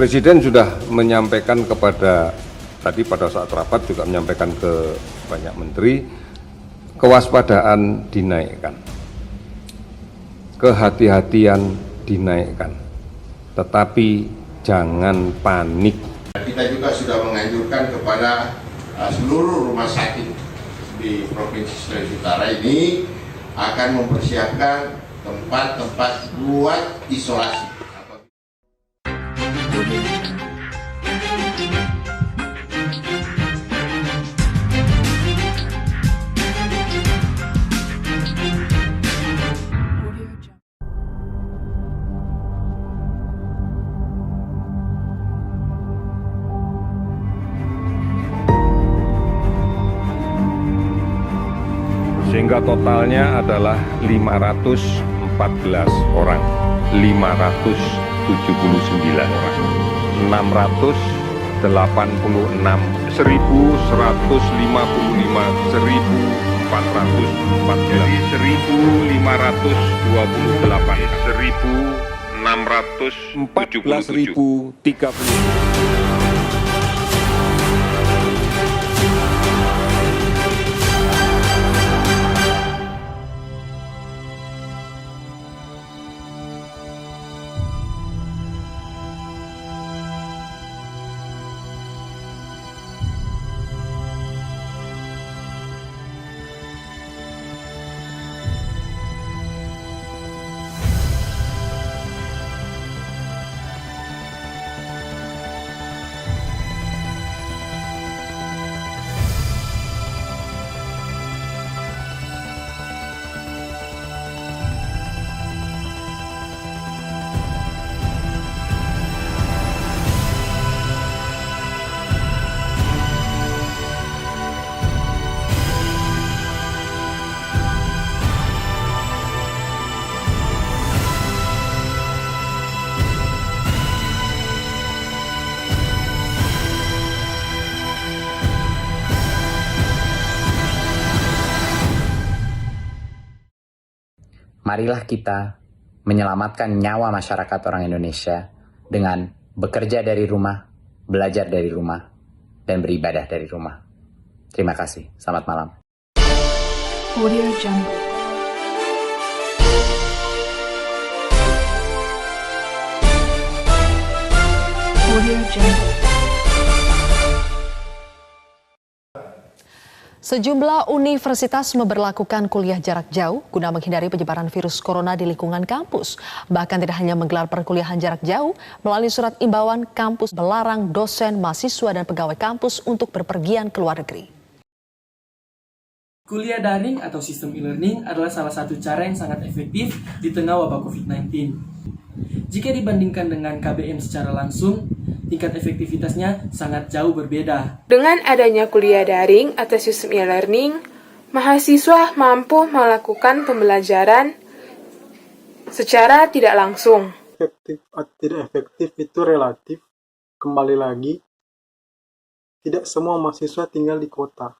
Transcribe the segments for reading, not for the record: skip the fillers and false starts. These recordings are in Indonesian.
Presiden sudah menyampaikan kepada, tadi pada saat rapat juga menyampaikan ke banyak menteri, kewaspadaan dinaikkan, kehati-hatian dinaikkan, tetapi jangan panik. Kita juga sudah menganjurkan kepada seluruh rumah sakit di Provinsi Sulawesi Utara ini akan mempersiapkan tempat-tempat buat isolasi. Sehingga totalnya adalah 514 orang, 579 orang, 686, 1155, 1414, jadi 1528, 1677. Marilah kita menyelamatkan nyawa masyarakat orang Indonesia dengan bekerja dari rumah, belajar dari rumah, dan beribadah dari rumah. Terima kasih. Selamat malam. Audio Jungle. Audio Jungle. Sejumlah universitas memberlakukan kuliah jarak jauh guna menghindari penyebaran virus corona di lingkungan kampus. Bahkan tidak hanya menggelar perkuliahan jarak jauh, melalui surat imbauan kampus melarang dosen, mahasiswa, dan pegawai kampus untuk berpergian ke luar negeri. Kuliah daring atau sistem e-learning adalah salah satu cara yang sangat efektif di tengah wabah COVID-19. Jika dibandingkan dengan KBM secara langsung, tingkat efektivitasnya sangat jauh berbeda. Dengan adanya kuliah daring atau sistem e-learning, mahasiswa mampu melakukan pembelajaran secara tidak langsung. Efektif atau tidak efektif itu relatif. Kembali lagi, tidak semua mahasiswa tinggal di kota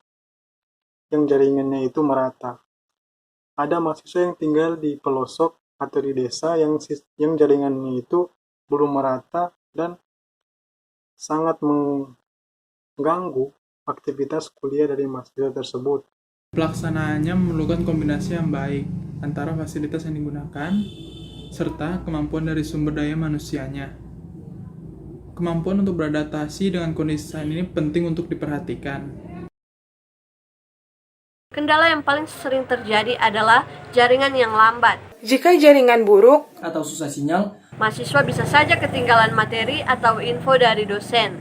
yang jaringannya itu merata. Ada mahasiswa yang tinggal di pelosok atau di desa yang jaringannya itu belum merata dan sangat mengganggu aktivitas kuliah dari mahasiswa tersebut. Pelaksanaannya memerlukan kombinasi yang baik antara fasilitas yang digunakan serta kemampuan dari sumber daya manusianya. Kemampuan untuk beradaptasi dengan kondisi saat ini penting untuk diperhatikan. Kendala yang paling sering terjadi adalah jaringan yang lambat. Jika jaringan buruk Atau susah sinyal, Mahasiswa bisa saja ketinggalan materi atau info dari dosen.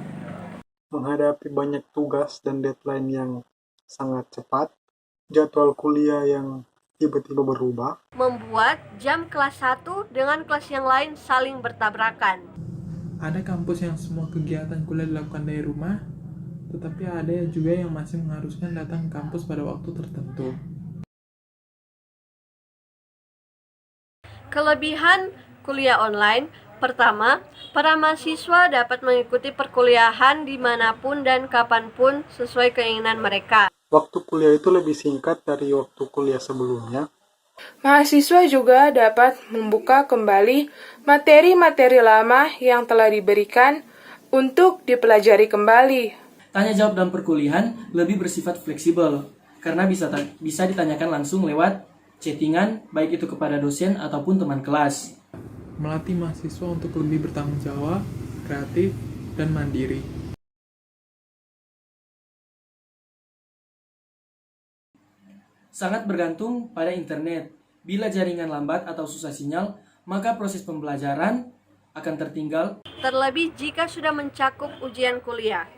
Menghadapi banyak tugas dan deadline yang sangat cepat, jadwal kuliah yang tiba-tiba berubah, Membuat jam kelas 1 dengan kelas yang lain saling bertabrakan. Ada kampus yang semua kegiatan kuliah dilakukan dari rumah, tetapi ada juga yang masih mengharuskan datang ke kampus pada waktu tertentu. Kelebihan kuliah online, pertama, para mahasiswa dapat mengikuti perkuliahan dimanapun dan kapanpun sesuai keinginan mereka. waktu kuliah itu lebih singkat dari waktu kuliah sebelumnya. mahasiswa juga dapat membuka kembali materi-materi lama yang telah diberikan untuk dipelajari kembali. Tanya jawab dalam perkuliahan lebih bersifat fleksibel karena bisa ditanyakan langsung lewat chattingan, baik itu kepada dosen ataupun teman kelas. Melatih mahasiswa untuk lebih bertanggung jawab, kreatif, dan mandiri. Sangat bergantung pada internet. Bila jaringan lambat atau susah sinyal, maka proses pembelajaran akan tertinggal. Terlebih jika sudah mencakup ujian kuliah.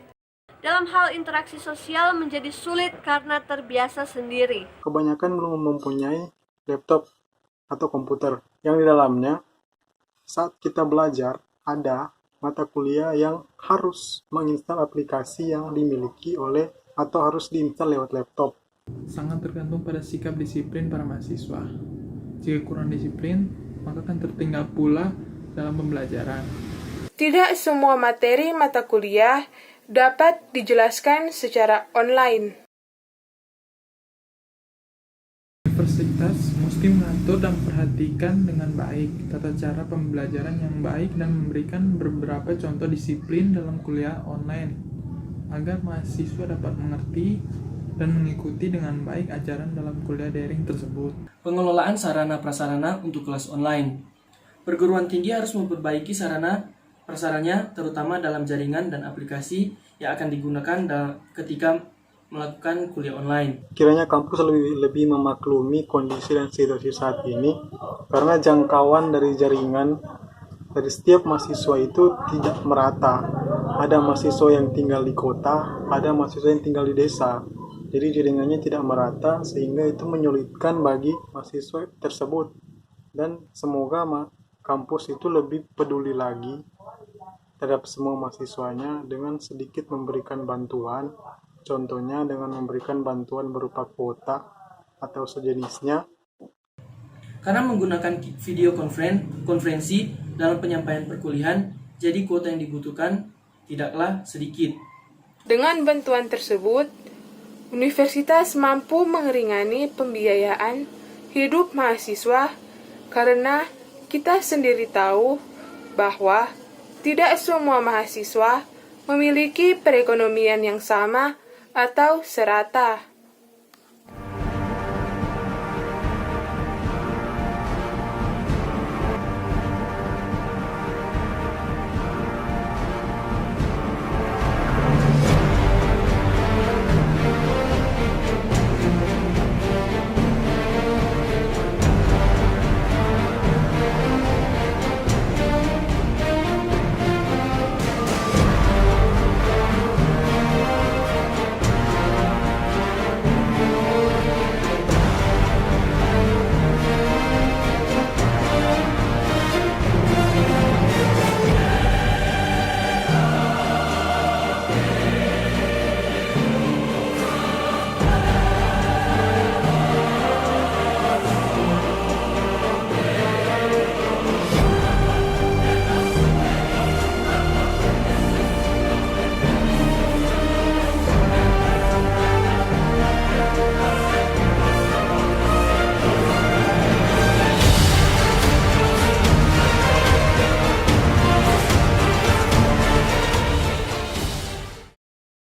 Dalam hal interaksi sosial menjadi sulit karena terbiasa sendiri. Kebanyakan belum mempunyai laptop atau komputer yang di dalamnya saat kita belajar ada mata kuliah yang harus menginstal aplikasi yang dimiliki oleh atau harus diinstal lewat laptop. Sangat tergantung pada sikap disiplin para mahasiswa. Jika kurang disiplin, maka akan tertinggal pula dalam pembelajaran. Tidak semua materi mata kuliah dapat dijelaskan secara online. Universitas mesti mengatur dan perhatikan dengan baik tata cara pembelajaran yang baik dan memberikan beberapa contoh disiplin dalam kuliah online agar mahasiswa dapat mengerti dan mengikuti dengan baik ajaran dalam kuliah daring tersebut. Pengelolaan sarana-prasarana untuk kelas online. Perguruan tinggi harus memperbaiki sarana prasarannya terutama dalam jaringan dan aplikasi yang akan digunakan ketika melakukan kuliah online. Kiranya kampus lebih memaklumi kondisi dan situasi saat ini karena jangkauan dari jaringan dari setiap mahasiswa itu tidak merata. Ada mahasiswa yang tinggal di kota, ada mahasiswa yang tinggal di desa. Jadi jaringannya tidak merata sehingga itu menyulitkan bagi mahasiswa tersebut. Dan semoga kampus itu lebih peduli lagi terhadap semua mahasiswanya dengan sedikit memberikan bantuan. Contohnya dengan memberikan bantuan berupa kuota atau sejenisnya. Karena menggunakan video konferensi dalam penyampaian perkuliahan, jadi kuota yang dibutuhkan tidaklah sedikit. Dengan bantuan tersebut, universitas mampu mengringani pembiayaan hidup mahasiswa karena kita sendiri tahu bahwa tidak semua mahasiswa memiliki perekonomian yang sama atau serata.